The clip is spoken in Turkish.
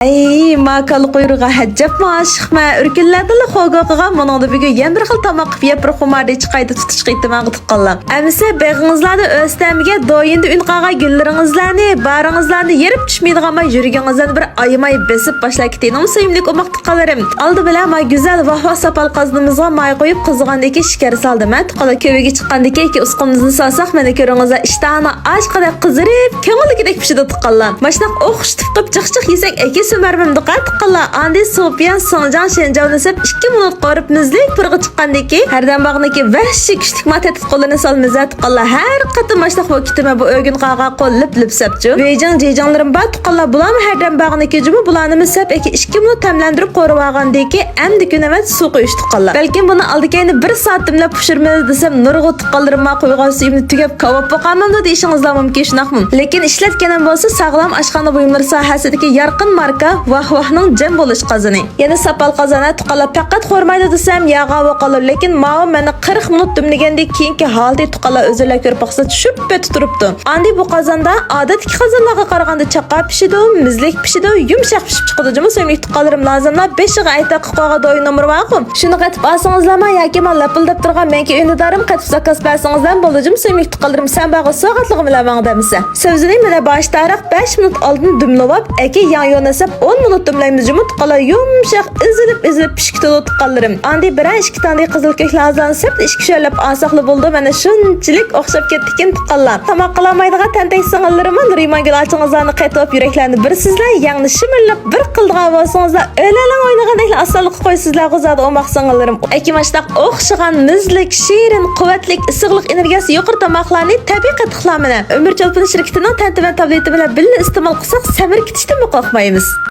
Ay, makal quyruğa hajjabma aşıqma ürkünlərdə xoğuğa monada bir yan bir xil tamaq yeb bir xumarda çıxaydı tutuşqa ihtimal qıtqallam. Əmsə bəğinizlərdə östəmigə doyunda ünqağa güllerinizlərni, barınızlarni yerib düşməydiğama yürüyünüzdən bir ayımay besib başla kiteynim suyumlik omaq tıqqalarım. Aldı bilə ma güzel vahva sapal qazdımızğa may qoyub qızğandakı şəkər saldım. Mən tuqqala kövəyə çıxqandakı ki usqumuzni salsaq mənə görünüzə iştahına aşqada qızırıb köngüldikidək pişidi tıqqallam. Maşnaq oxuş tıqqıb çıx yesək əki Sümermim diqqat qilla andi Sofiyan Sonjan Şenjav nasib 2 minut qorib mizlik pırğı çıqqandaki herdan bağındaki vəhşi küçlük matetit qolunu salmizat qilla her qatı maşlaq vakitime bu ögün qağa qol lip sapçı. Veycan ceycanlarım bat qilla bulam herdan bağındaki cümü bulanımı sap 2 minut təmləndirib qorib ağandaki əmdi günemet su qoyuşdu qilla. Belki bunu aldikayını 1 saat dimlep pişirmez desem nurgu tıqqallarıma qoyğan suyumni tügep kavap baqamam da deyişinizlar mümkün şunaqmın. Lekin işletkenem bolsa sağlam aşqana buyumlar sahasidagi yarqın marka vahvahning jam bo'lish qazini. Yana sapal qazana tuqala faqat xormaydi desam yağa voqalır. Lekin ma'o meni 40 minut dimlagandek keyingi holda tuqala o'zilak ko'rpaqsa tushib turibdi. Andi bu qazonda odatdagi qazonlarga qaraganda chaqqa pishidi, mizlik pishidi, yumshoq pishib chiqadi. Juma so'mlik tuqqalarim lazımlar 5 yig'i ayta qo'yga do'y nomor vaqim. Shuni qatib olsangizlarmi yoki men lapildab turgan menki uynidarim qatib zakaz bersangizlar bo'ladi. Juma so'mlik tuqqalarim sen bağı so'g'atlig'i bilan mangdamisa. Sözünü mene baştarak 5 minut oldin dimlab, eki yan yonasab 10 minut dimlaymiz jumut qala yumshoq izilib pishkitdi tuqqanlarim. Andi biran 2 tane qizil ko'klardan sep 2 sho'lab asaqli bo'ldi. Mana shunchilik o'xshab ketdikin tuqqanlar. Tamoq qilmaydigan tantak sing'illarim Nuriman gul ochingizlarni qaytib yuraklarni bir sizlar yangni shimirlab bir qildigan bo'lsangizlar o'lalang o'ynagandek asonlik qo'ysizlar g'ozada o'maq sing'illarim. Akimashtaq o'xshagan mizlik, shirin, quvvatli, issiqlik energiyasi yuqori tamoqlarni tabiiy qatiqlar bilan Umr Cho'lpin shirkatining tantavan tableti bilan birga iste'mol qilsak samir ketishdan qo'rqmaymiz.